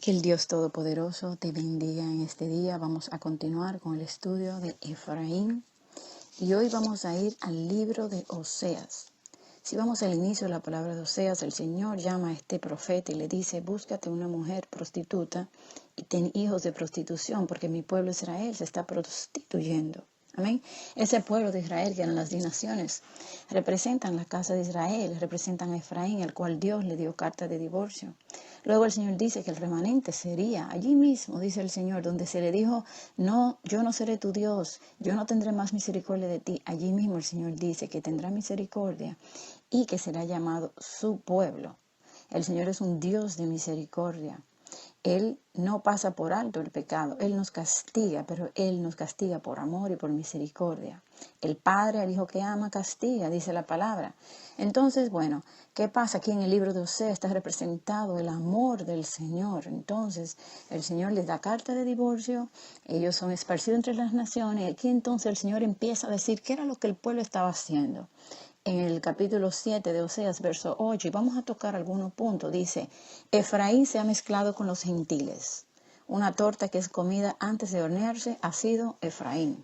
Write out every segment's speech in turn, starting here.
Que el Dios Todopoderoso te bendiga en este día. Vamos a continuar con el estudio de Efraín y hoy vamos a ir al libro de Oseas. Si vamos al inicio de la palabra de Oseas, el Señor llama a este profeta y le dice: búscate una mujer prostituta y ten hijos de prostitución, porque mi pueblo Israel se está prostituyendo. Amén. Ese pueblo de Israel, que eran las 10 naciones, representan la casa de Israel, representan a Efraín, al cual Dios le dio carta de divorcio. Luego el Señor dice que el remanente sería allí mismo, dice el Señor, donde se le dijo: no, yo no seré tu Dios, yo no tendré más misericordia de ti. Allí mismo el Señor dice que tendrá misericordia y que será llamado su pueblo. El Señor es un Dios de misericordia. Él no pasa por alto el pecado, Él nos castiga, pero Él nos castiga por amor y por misericordia. El Padre al Hijo que ama castiga, dice la palabra. Entonces, bueno, ¿qué pasa? Aquí en el libro de Oseas está representado el amor del Señor. Entonces, el Señor les da carta de divorcio, ellos son esparcidos entre las naciones, y aquí entonces el Señor empieza a decir qué era lo que el pueblo estaba haciendo. En el capítulo 7 de Oseas, verso 8, y vamos a tocar algunos puntos, dice: Efraín se ha mezclado con los gentiles. Una torta que es comida antes de hornearse ha sido Efraín.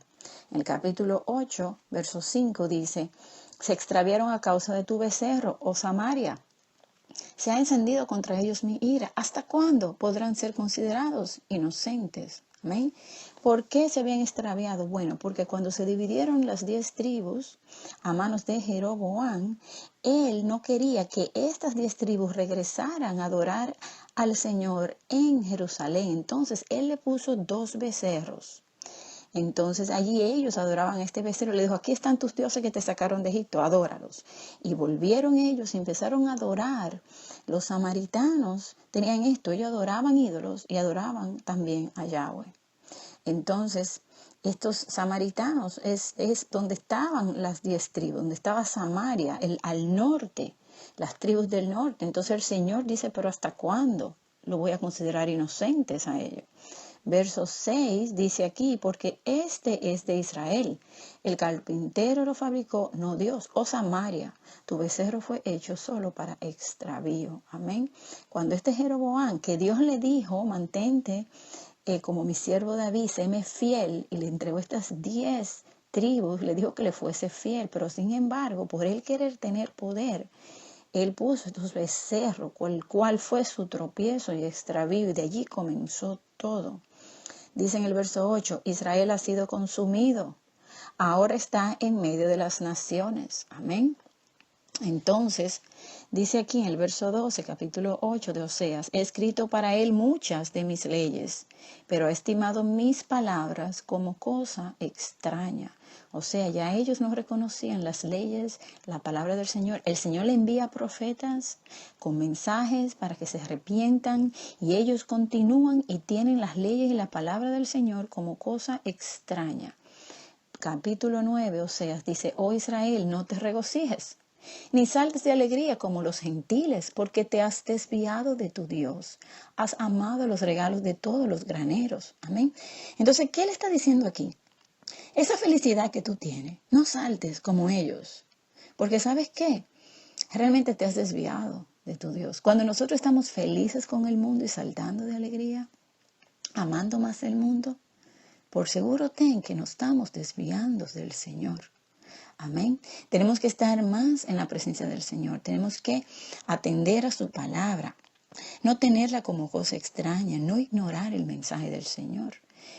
En el capítulo 8, verso 5 dice: se extraviaron a causa de tu becerro, oh Samaria. Se ha encendido contra ellos mi ira. ¿Hasta cuándo podrán ser considerados inocentes? Amén. ¿Por qué se habían extraviado? Bueno, porque cuando se dividieron las 10 tribus a manos de Jeroboam, él no quería que estas 10 tribus regresaran a adorar al Señor en Jerusalén. Entonces, él le puso 2 becerros. Entonces allí ellos adoraban a este becerro. Le dijo: aquí están tus dioses que te sacaron de Egipto, adóralos. Y volvieron ellos y empezaron a adorar. Los samaritanos tenían esto: ellos adoraban ídolos y adoraban también a Yahweh. Entonces, estos samaritanos es donde estaban las 10 tribus, donde estaba Samaria, al norte, las tribus del norte. Entonces el Señor dice: pero ¿hasta cuándo lo voy a considerar inocentes a ellos? Verso 6 dice aquí: porque este es de Israel, el carpintero lo fabricó, no Dios. Oh Samaria, tu becerro fue hecho solo para extravío. Amén. Cuando este Jeroboam, que Dios le dijo: mantente como mi siervo David, séme fiel, y le entregó estas 10 tribus, le dijo que le fuese fiel, pero sin embargo, por él querer tener poder, él puso estos becerros, cual fue su tropiezo y extravío, y de allí comenzó todo. Dice en el verso 8: Israel ha sido consumido, ahora está en medio de las naciones. Amén. Entonces, dice aquí en el verso 12, capítulo 8 de Oseas: he escrito para él muchas de mis leyes, pero ha estimado mis palabras como cosa extraña. O sea, ya ellos no reconocían las leyes, la palabra del Señor. El Señor le envía profetas con mensajes para que se arrepientan, y ellos continúan y tienen las leyes y la palabra del Señor como cosa extraña. Capítulo 9, Oseas dice: oh Israel, no te regocijes, ni saltes de alegría como los gentiles, porque te has desviado de tu Dios. Has amado los regalos de todos los graneros. Amén. Entonces, ¿qué le está diciendo aquí? Esa felicidad que tú tienes, no saltes como ellos. Porque ¿sabes qué? Realmente te has desviado de tu Dios. Cuando nosotros estamos felices con el mundo y saltando de alegría, amando más el mundo, por seguro ten que nos estamos desviando del Señor. Amén. Tenemos que estar más en la presencia del Señor. Tenemos que atender a su palabra. No tenerla como cosa extraña. No ignorar el mensaje del Señor.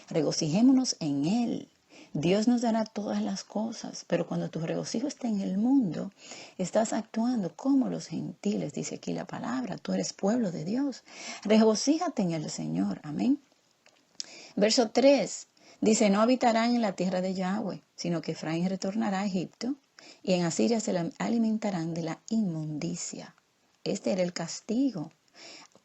Regocijémonos en Él. Dios nos dará todas las cosas. Pero cuando tu regocijo está en el mundo, estás actuando como los gentiles. Dice aquí la palabra: tú eres pueblo de Dios. Regocíjate en el Señor. Amén. Verso 3. Dice: no habitarán en la tierra de Yahweh, sino que Efraín retornará a Egipto, y en Asiria se alimentarán de la inmundicia. Este era el castigo.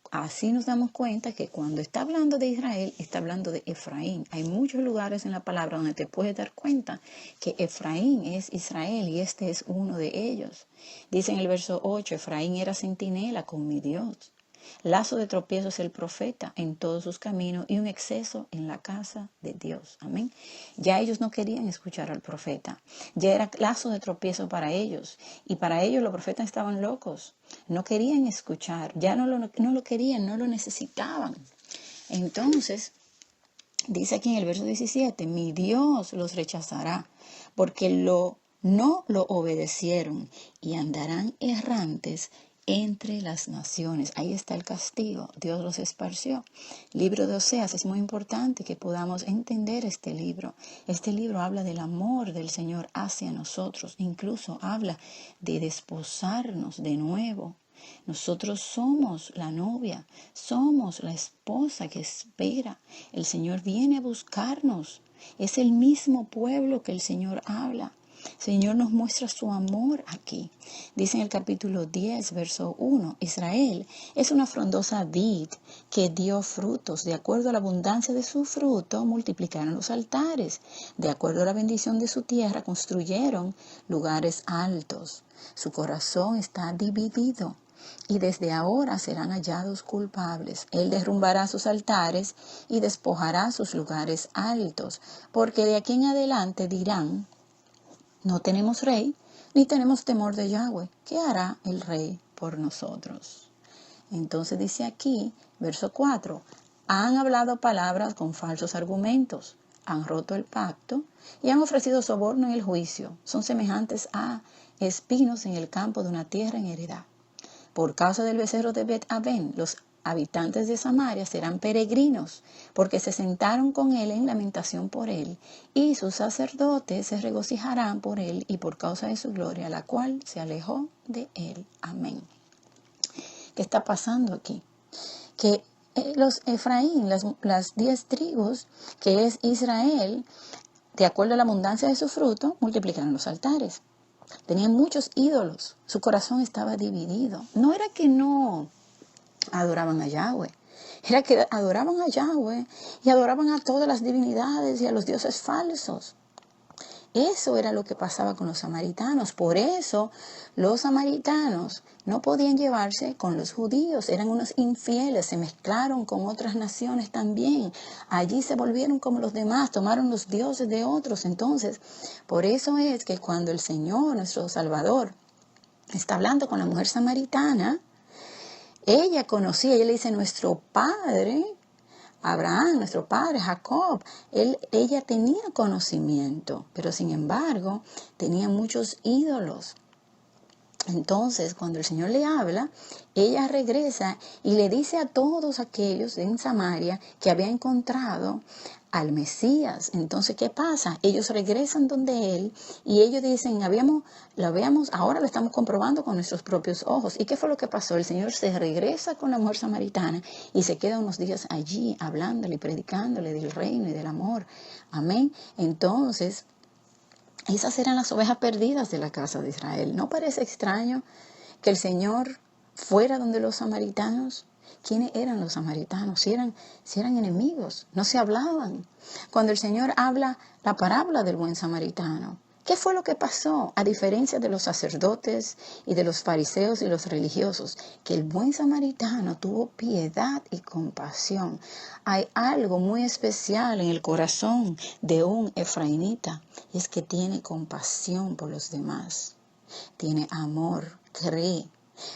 Así nos damos cuenta que cuando está hablando de Israel, está hablando de Efraín. Hay muchos lugares en la palabra donde te puedes dar cuenta que Efraín es Israel, y este es uno de ellos. Dice en el verso 8: Efraín era centinela con mi Dios. Lazo de tropiezo es el profeta en todos sus caminos, y un exceso en la casa de Dios. Amén. Ya ellos no querían escuchar al profeta. Ya era lazo de tropiezo para ellos. Y para ellos los profetas estaban locos. No querían escuchar. Ya no lo querían, no lo necesitaban. Entonces, dice aquí en el verso 17, mi Dios los rechazará, porque no lo obedecieron y andarán errantes entre las naciones. Ahí está el castigo. Dios los esparció. Libro de Oseas, es muy importante que podamos entender este libro. Este libro habla del amor del Señor hacia nosotros. Incluso habla de desposarnos de nuevo. Nosotros somos la novia, somos la esposa que espera. El Señor viene a buscarnos. Es el mismo pueblo que el Señor habla. El Señor nos muestra su amor aquí. Dice en el capítulo 10, verso 1, Israel es una frondosa vid que dio frutos. De acuerdo a la abundancia de su fruto, multiplicaron los altares. De acuerdo a la bendición de su tierra, construyeron lugares altos. Su corazón está dividido. Y desde ahora serán hallados culpables. Él derrumbará sus altares y despojará sus lugares altos, porque de aquí en adelante dirán, no tenemos rey, ni tenemos temor de Yahweh. ¿Qué hará el rey por nosotros? Entonces dice aquí, verso 4, han hablado palabras con falsos argumentos, han roto el pacto y han ofrecido soborno en el juicio. Son semejantes a espinos en el campo de una tierra en heredad. Por causa del becerro de Bet-Aven, los habitantes de Samaria serán peregrinos, porque se sentaron con él en lamentación por él, y sus sacerdotes se regocijarán por él y por causa de su gloria, la cual se alejó de él. Amén. ¿Qué está pasando aquí? Que los Efraín, las 10 tribus, que es Israel, de acuerdo a la abundancia de su fruto, multiplicaron los altares. Tenían muchos ídolos. Su corazón estaba dividido. No era que no adoraban a Yahweh. Era que adoraban a Yahweh y adoraban a todas las divinidades y a los dioses falsos. Eso era lo que pasaba con los samaritanos. Por eso los samaritanos no podían llevarse con los judíos. Eran unos infieles, se mezclaron con otras naciones también. Allí se volvieron como los demás, tomaron los dioses de otros. Entonces, por eso es que cuando el Señor, nuestro Salvador, está hablando con la mujer samaritana, ella le dice, nuestro padre Abraham, nuestro padre, Jacob, ella tenía conocimiento, pero sin embargo tenía muchos ídolos. Entonces, cuando el Señor le habla, ella regresa y le dice a todos aquellos en Samaria que había encontrado al Mesías. Entonces, ¿qué pasa? Ellos regresan donde él y ellos dicen, ahora lo estamos comprobando con nuestros propios ojos. ¿Y qué fue lo que pasó? El Señor se regresa con la mujer samaritana y se queda unos días allí hablándole y predicándole del reino y del amor. Amén. Entonces, esas eran las ovejas perdidas de la casa de Israel. ¿No parece extraño que el Señor fuera donde los samaritanos? ¿Quiénes eran los samaritanos? Si eran enemigos, no se hablaban. Cuando el Señor habla la parábola del buen samaritano, ¿qué fue lo que pasó? A diferencia de los sacerdotes y de los fariseos y los religiosos, que el buen samaritano tuvo piedad y compasión. Hay algo muy especial en el corazón de un efraínita, y es que tiene compasión por los demás. Tiene amor, cree.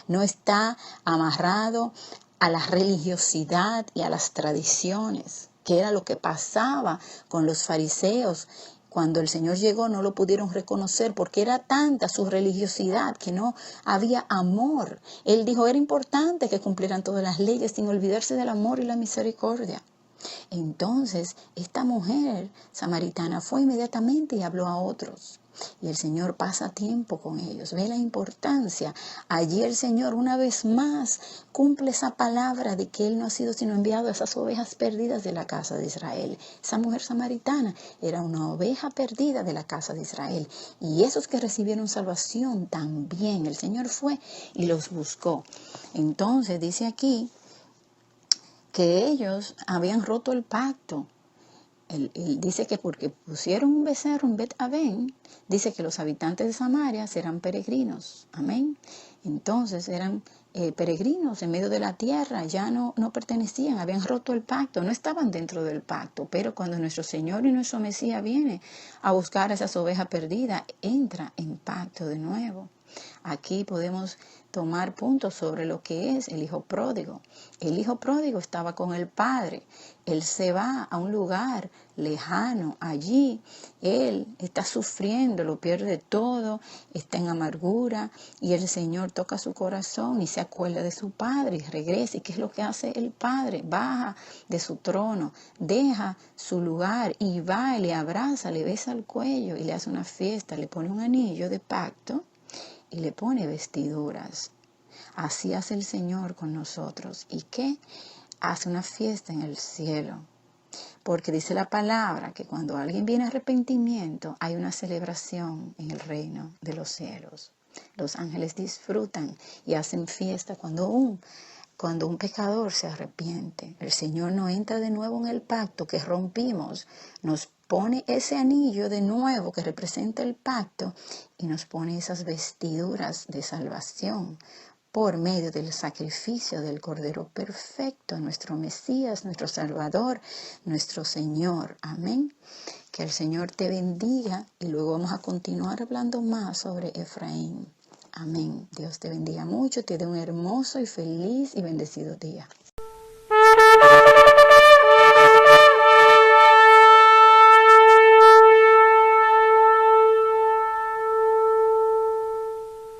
No está amarrado a la religiosidad y a las tradiciones, que era lo que pasaba con los fariseos. Cuando el Señor llegó no lo pudieron reconocer porque era tanta su religiosidad que no había amor. Él dijo, era importante que cumplieran todas las leyes sin olvidarse del amor y la misericordia. Entonces, esta mujer samaritana fue inmediatamente y habló a otros. Y el Señor pasa tiempo con ellos. Ve la importancia. Allí el Señor una vez más cumple esa palabra de que Él no ha sido sino enviado a esas ovejas perdidas de la casa de Israel. Esa mujer samaritana era una oveja perdida de la casa de Israel. Y esos que recibieron salvación también. El Señor fue y los buscó. Entonces dice aquí que ellos habían roto el pacto. Él dice que porque pusieron un becerro en Bet-Aven, dice que los habitantes de Samaria serán peregrinos. Amén. Entonces eran peregrinos en medio de la tierra, ya no pertenecían, habían roto el pacto, no estaban dentro del pacto. Pero cuando nuestro Señor y nuestro Mesías viene a buscar a esas ovejas perdidas, entra en pacto de nuevo. Aquí podemos tomar puntos sobre lo que es el hijo pródigo. El hijo pródigo estaba con el padre. Él se va a un lugar lejano. Allí él está sufriendo, lo pierde todo, está en amargura y el Señor toca su corazón y se acuerda de su padre y regresa. ¿Y qué es lo que hace el padre? Baja de su trono, deja su lugar y va y le abraza, le besa el cuello y le hace una fiesta, le pone un anillo de pacto y le pone vestiduras. Así hace el Señor con nosotros. ¿Y qué? Hace una fiesta en el cielo. Porque dice la palabra que cuando alguien viene a arrepentimiento, hay una celebración en el reino de los cielos. Los ángeles disfrutan y hacen fiesta cuando un pecador se arrepiente. El Señor no entra de nuevo en el pacto que rompimos, nos pone ese anillo de nuevo que representa el pacto y nos pone esas vestiduras de salvación por medio del sacrificio del Cordero perfecto, nuestro Mesías, nuestro Salvador, nuestro Señor. Amén. Que el Señor te bendiga y luego vamos a continuar hablando más sobre Efraín. Amén. Dios te bendiga mucho, te dé un hermoso y feliz y bendecido día.